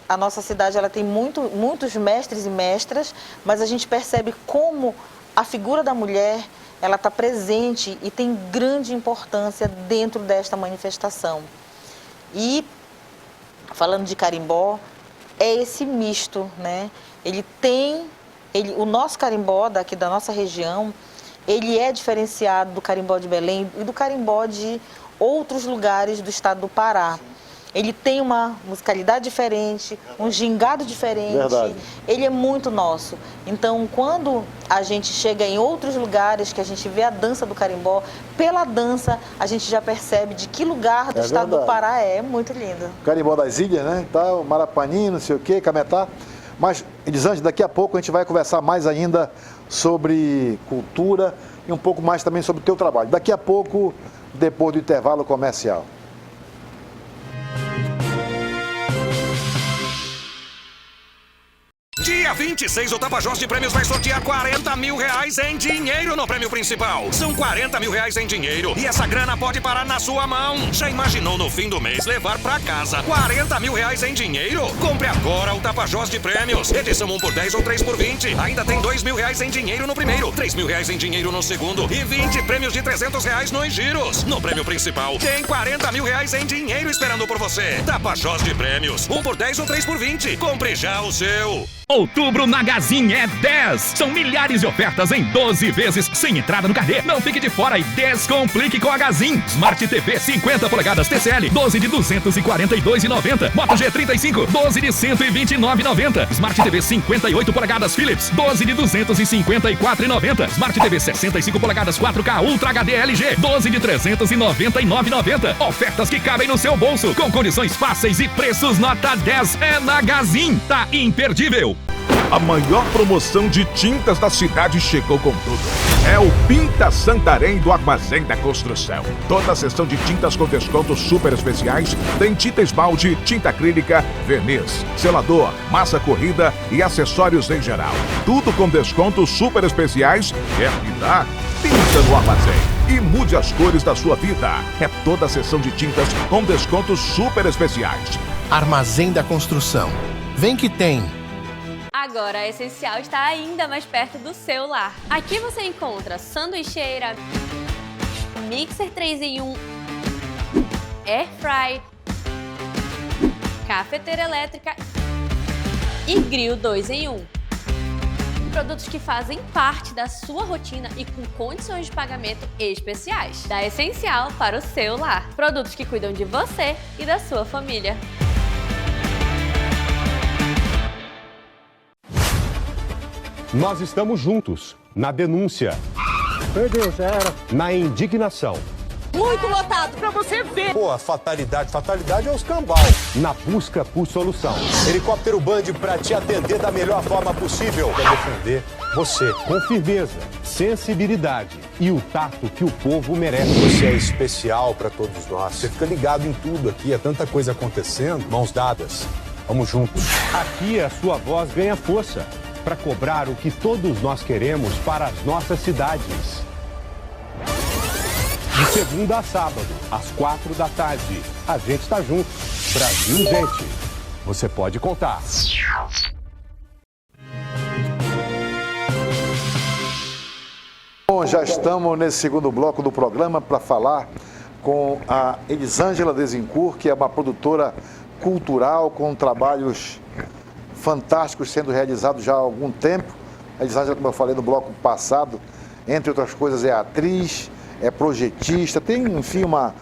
a nossa cidade ela tem muitos mestres e mestras, mas a gente percebe como a figura da mulher ela está presente e tem grande importância dentro desta manifestação. E, falando de carimbó, é esse misto, né? O nosso carimbó daqui da nossa região, ele é diferenciado do carimbó de Belém e do carimbó de outros lugares do estado do Pará. Ele tem uma musicalidade diferente, um gingado diferente. Verdade. Ele é muito nosso. Então, quando a gente chega em outros lugares, que a gente vê a dança do carimbó, pela dança a gente já percebe de que lugar do estado do Pará é. É muito lindo. Carimbó das ilhas, né? Tal, Marapani, não sei o quê, Cametá. Mas, Elisângela, daqui a pouco a gente vai conversar mais ainda sobre cultura e um pouco mais também sobre o teu trabalho. Daqui a pouco, depois do intervalo comercial. Dia 26, o Tapajós de Prêmios vai sortear 40 mil reais em dinheiro no prêmio principal. São 40 mil reais em dinheiro e essa grana pode parar na sua mão. Já imaginou no fim do mês levar pra casa 40 mil reais em dinheiro? Compre agora o Tapajós de Prêmios. Edição 1x10 ou 3x20. Ainda tem 2 mil reais em dinheiro no primeiro, 3 mil reais em dinheiro no segundo e 20 prêmios de 300 reais nos giros. No prêmio principal, tem 40 mil reais em dinheiro esperando por você. Tapajós de Prêmios. 1x10 ou 3x20. Compre já o seu. Outubro na Gazin é 10. São milhares de ofertas em 12 vezes sem entrada no carnê. Não fique de fora e descomplique com a Gazin. Smart TV 50 polegadas TCL, 12 de 242,90. Moto G35, 12 de 129,90. Smart TV 58 polegadas Philips, 12 de 254,90. Smart TV 65 polegadas 4K Ultra HD LG, 12 de 399,90. Ofertas que cabem no seu bolso, com condições fáceis e preços nota 10. É na Gazin. Tá imperdível. A maior promoção de tintas da cidade chegou com tudo. É o Pinta Santarém do Armazém da Construção. Toda a seção de tintas com descontos super especiais tem tinta esmalte, tinta acrílica, verniz, selador, massa corrida e acessórios em geral. Tudo com descontos super especiais. Quer pintar? Pinta no Armazém e mude as cores da sua vida. É toda a seção de tintas com descontos super especiais. Armazém da Construção. Vem que tem. Agora a Essencial está ainda mais perto do seu lar. Aqui você encontra sanduicheira, mixer 3 em 1, air fry, cafeteira elétrica e grill 2 em 1. Produtos que fazem parte da sua rotina e com condições de pagamento especiais. Da Essencial para o seu lar. Produtos que cuidam de você e da sua família. Nós estamos juntos na denúncia. Perdeu, já era. Na indignação. Muito lotado, pra você ver. Pô, a fatalidade é os cambal. Na busca por solução. Helicóptero Band pra te atender da melhor forma possível. Pra defender você. Com firmeza, sensibilidade e o tato que o povo merece. Você é especial pra todos nós. Você fica ligado em tudo aqui, é tanta coisa acontecendo. Mãos dadas, vamos juntos. Aqui a sua voz ganha força para cobrar o que todos nós queremos para as nossas cidades. De segunda a sábado, às 4 da tarde, a gente está junto. Brasil, gente, você pode contar. Bom, já estamos nesse segundo bloco do programa para falar com a Elisângela Dezincourt, que é uma produtora cultural com trabalhos fantásticos sendo realizados já há algum tempo. A Elisângela, como eu falei no bloco passado, entre outras coisas, é atriz, é projetista, tem, enfim, uma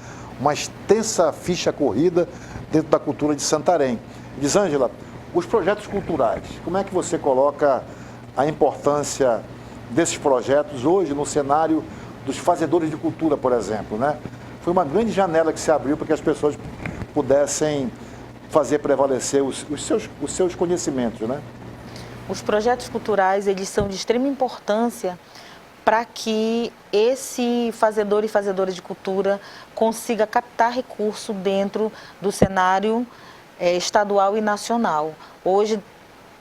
extensa ficha corrida dentro da cultura de Santarém. Elisângela, os projetos culturais, como é que você coloca a importância desses projetos hoje no cenário dos fazedores de cultura, por exemplo, né? Foi uma grande janela que se abriu para que as pessoas pudessem fazer prevalecer os seus conhecimentos, né? Os projetos culturais, eles são de extrema importância para que esse fazedor e fazedora de cultura consiga captar recurso dentro do cenário estadual e nacional. Hoje,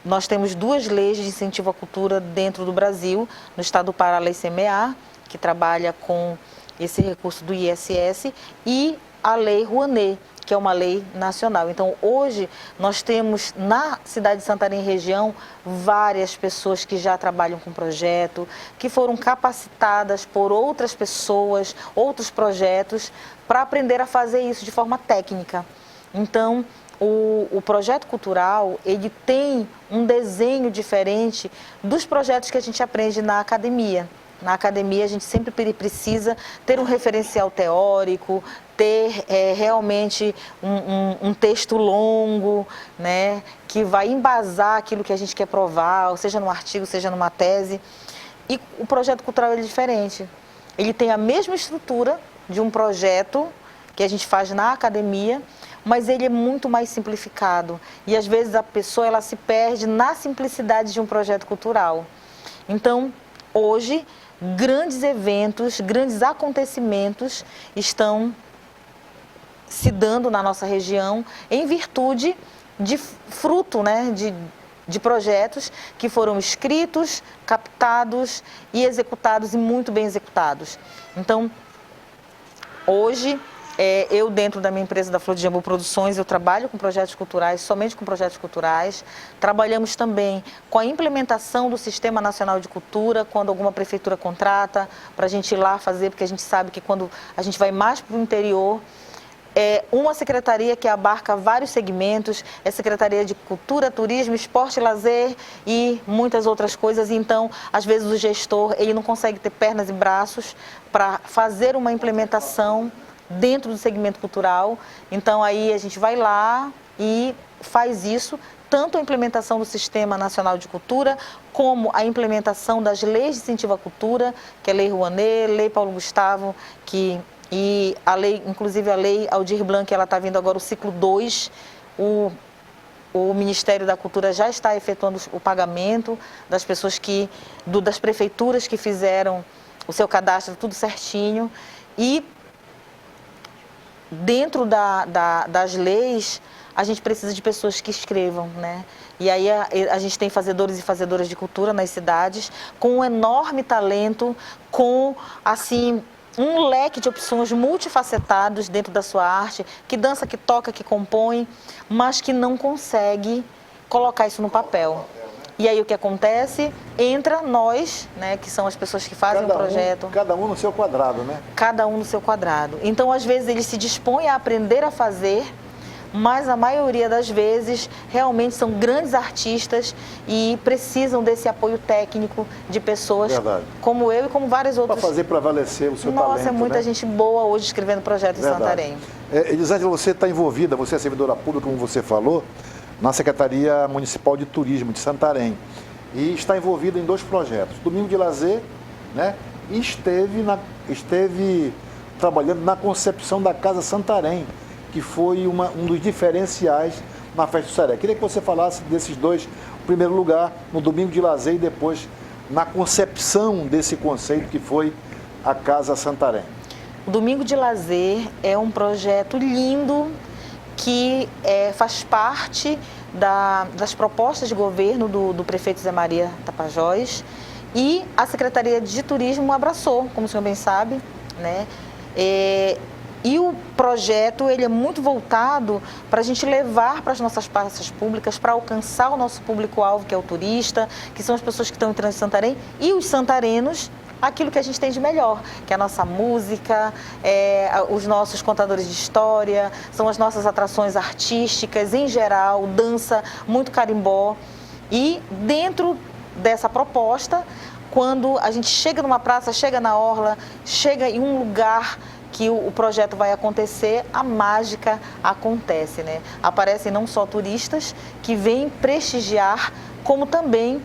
nós temos 2 leis de incentivo à cultura dentro do Brasil, no estado do Pará, a Lei CMA, que trabalha com esse recurso do ISS, e a Lei Rouanet, que é uma lei nacional. Então, hoje, nós temos na cidade de Santarém região várias pessoas que já trabalham com projeto, que foram capacitadas por outras pessoas, outros projetos, para aprender a fazer isso de forma técnica. Então, o projeto cultural, ele tem um desenho diferente dos projetos que a gente aprende na academia. Na academia, a gente sempre precisa ter um referencial teórico, ter realmente um texto longo, né, que vai embasar aquilo que a gente quer provar, seja num artigo, seja numa tese. E o projeto cultural é diferente. Ele tem a mesma estrutura de um projeto que a gente faz na academia, mas ele é muito mais simplificado. E às vezes a pessoa ela se perde na simplicidade de um projeto cultural. Então, hoje, grandes eventos, grandes acontecimentos estão se dando na nossa região em virtude de fruto, né, de projetos que foram escritos, captados e executados, e muito bem executados. Então, hoje, eu dentro da minha empresa da Flor de Jambu Produções, eu trabalho com projetos culturais, somente com projetos culturais. Trabalhamos também com a implementação do Sistema Nacional de Cultura, quando alguma prefeitura contrata, para a gente ir lá fazer, porque a gente sabe que quando a gente vai mais para o interior, é uma secretaria que abarca vários segmentos, é Secretaria de Cultura, Turismo, Esporte e Lazer e muitas outras coisas. Então, às vezes o gestor ele não consegue ter pernas e braços para fazer uma implementação dentro do segmento cultural. Então, aí a gente vai lá e faz isso, tanto a implementação do Sistema Nacional de Cultura, como a implementação das leis de incentivo à cultura, que é a Lei Rouanet, Lei Paulo Gustavo, e a lei, inclusive a Lei Aldir Blanc, ela está vindo agora o ciclo 2, o Ministério da Cultura já está efetuando o pagamento das pessoas das prefeituras que fizeram o seu cadastro, tudo certinho, e dentro das leis, a gente precisa de pessoas que escrevam, né? E aí a gente tem fazedores e fazedoras de cultura nas cidades com um enorme talento, com, assim, um leque de opções multifacetados dentro da sua arte, que dança, que toca, que compõe, mas que não consegue colocar isso no papel. E aí o que acontece? Entra nós, né, que são as pessoas que fazem o projeto. Cada um no seu quadrado, né? Cada um no seu quadrado. Então, às vezes, eles se dispõem a aprender a fazer, mas a maioria das vezes realmente são grandes artistas e precisam desse apoio técnico de pessoas como eu e como várias outras. Para fazer prevalecer o seu talento. Nossa, é muita gente boa hoje escrevendo projetos em Santarém. Elisângela, você está envolvida, você é servidora pública, como você falou, na Secretaria Municipal de Turismo de Santarém. E está envolvida em 2 projetos. Domingo de Lazer, né? E esteve trabalhando na concepção da Casa Santarém, que foi um dos diferenciais na Festa do Seré. Queria que você falasse desses 2, em primeiro lugar, no Domingo de Lazer, e depois na concepção desse conceito que foi a Casa Santarém. O Domingo de Lazer é um projeto lindo que faz parte das propostas de governo do prefeito Zé Maria Tapajós, e a Secretaria de Turismo abraçou, como o senhor bem sabe, né? E o projeto ele é muito voltado para a gente levar para as nossas praças públicas, para alcançar o nosso público-alvo, que é o turista, que são as pessoas que estão entrando em Santarém, e os santarenos aquilo que a gente tem de melhor, que é a nossa música, os nossos contadores de história, são as nossas atrações artísticas em geral, dança, muito carimbó. E dentro dessa proposta, quando a gente chega numa praça, chega na orla, chega em um lugar que o projeto vai acontecer, a mágica acontece, né? Aparecem não só turistas que vêm prestigiar, como também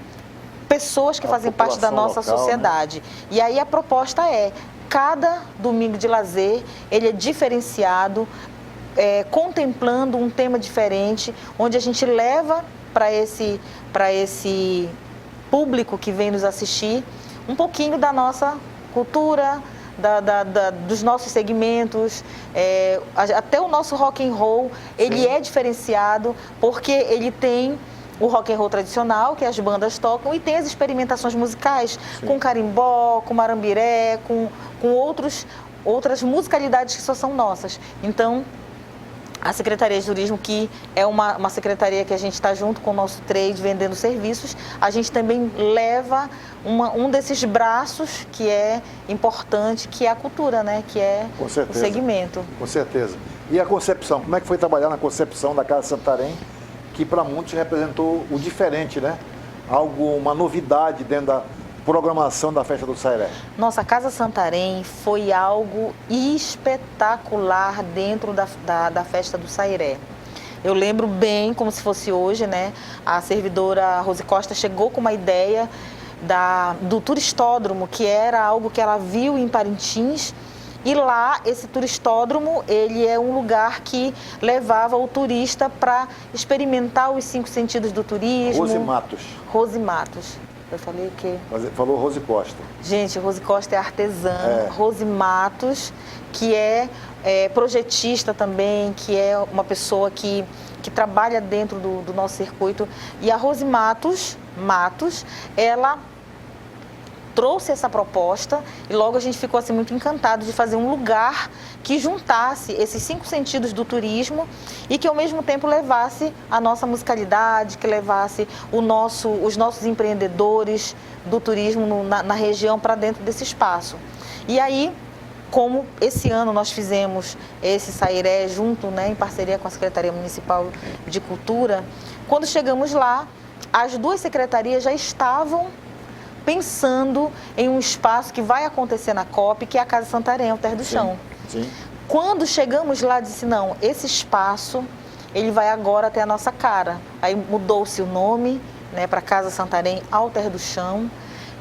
pessoas que fazem parte da nossa local, sociedade. Né? E aí a proposta cada domingo de lazer, ele é diferenciado, contemplando um tema diferente, onde a gente leva para esse público que vem nos assistir um pouquinho da nossa cultura, dos nossos segmentos, até o nosso rock and roll, ele é diferenciado porque ele tem o rock and roll tradicional, que as bandas tocam, e tem as experimentações musicais, com carimbó, com marambiré, com outras musicalidades que só são nossas. Então, a Secretaria de Turismo, que é uma secretaria que a gente está junto com o nosso trade, vendendo serviços, a gente também leva um desses braços que é importante, que é a cultura, né? Que é o segmento. Com certeza. E a concepção? Como é que foi trabalhar na concepção da Casa Santarém, que para muitos representou o diferente, né? Uma novidade dentro da programação da Festa do Sairé? Nossa, Casa Santarém foi algo espetacular dentro da Festa do Sairé. Eu lembro bem, como se fosse hoje, né? A servidora Rose Costa chegou com uma ideia do turistódromo, que era algo que ela viu em Parintins. E lá, esse turistódromo, ele é um lugar que levava o turista para experimentar os 5 sentidos do turismo. Rose Matos. Rose Matos. Eu falei o quê? Falou Rose Costa. Gente, Rose Costa é artesã. Rose Matos, que é projetista também, que é uma pessoa que trabalha dentro do nosso circuito. E a Rose Matos, ela trouxe essa proposta e logo a gente ficou assim muito encantado de fazer um lugar que juntasse esses 5 sentidos do turismo e que ao mesmo tempo levasse a nossa musicalidade, que levasse os nossos empreendedores do turismo na região para dentro desse espaço. E aí, como esse ano nós fizemos esse Sairé junto, né, em parceria com a Secretaria Municipal de Cultura, quando chegamos lá, as 2 secretarias já estavam pensando em um espaço que vai acontecer na COP, que é a Casa Santarém, ao Terra do Chão. Sim. Quando chegamos lá, disse, não, esse espaço, ele vai agora ter a nossa cara. Aí mudou-se o nome, né, para Casa Santarém, ao Terra do Chão,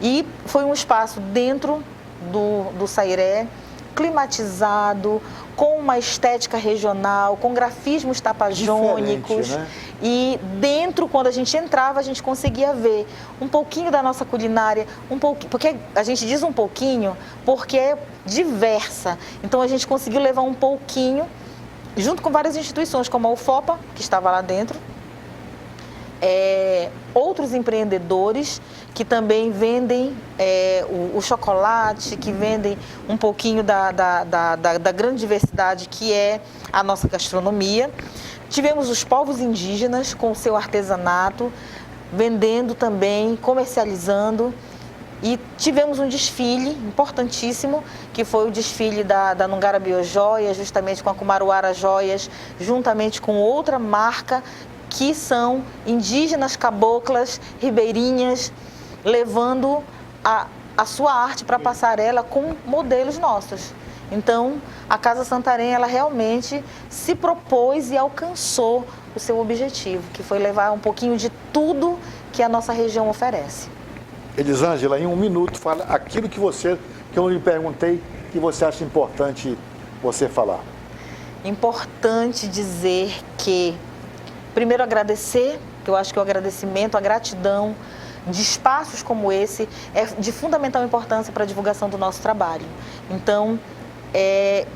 e foi um espaço dentro do Sairé, climatizado, com uma estética regional, com grafismos tapajônicos. Né? E dentro, quando a gente entrava, a gente conseguia ver um pouquinho da nossa culinária, porque a gente diz um pouquinho, porque é diversa. Então a gente conseguiu levar um pouquinho, junto com várias instituições, como a UFOPA, que estava lá dentro, outros empreendedores que também vendem o chocolate, que vendem um pouquinho da grande diversidade que é a nossa gastronomia. Tivemos os povos indígenas com o seu artesanato, vendendo também, comercializando. E tivemos um desfile importantíssimo, que foi o desfile da Nungara Biojoias, justamente com a Kumaruara Joias, juntamente com outra marca, que são indígenas, caboclas, ribeirinhas, levando a sua arte para a passarela com modelos nossos. Então, a Casa Santarém, ela realmente se propôs e alcançou o seu objetivo, que foi levar um pouquinho de tudo que a nossa região oferece. Elisângela, em 1 minuto, fala aquilo que eu lhe perguntei, que você acha importante você falar. Importante dizer que, primeiro, agradecer, que eu acho que o agradecimento, a gratidão de espaços como esse é de fundamental importância para a divulgação do nosso trabalho. Então,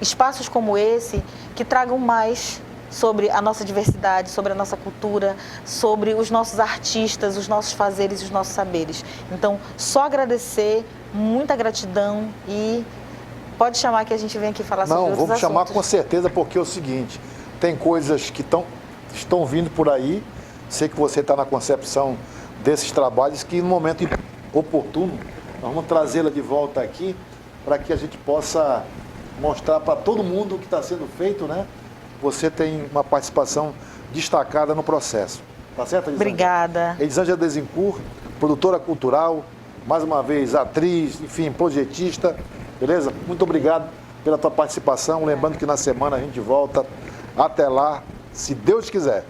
espaços como esse que tragam mais sobre a nossa diversidade, sobre a nossa cultura, sobre os nossos artistas, os nossos fazeres e os nossos saberes. Então, só agradecer, muita gratidão e pode chamar que a gente vem aqui falar sobre outros assuntos. Não, vamos chamar com certeza, porque é o seguinte, tem coisas que estão vindo por aí, sei que você está na concepção desses trabalhos, que no momento oportuno Nós vamos trazê-la de volta aqui para que a gente possa mostrar para todo mundo o que está sendo feito, né? Você tem uma participação destacada no processo. Tá certo, Elisângela? Obrigada. Elisângela Dezencourt, produtora cultural, mais uma vez atriz, enfim, projetista, beleza? Muito obrigado pela tua participação. Lembrando que na semana a gente volta. Até lá, se Deus quiser.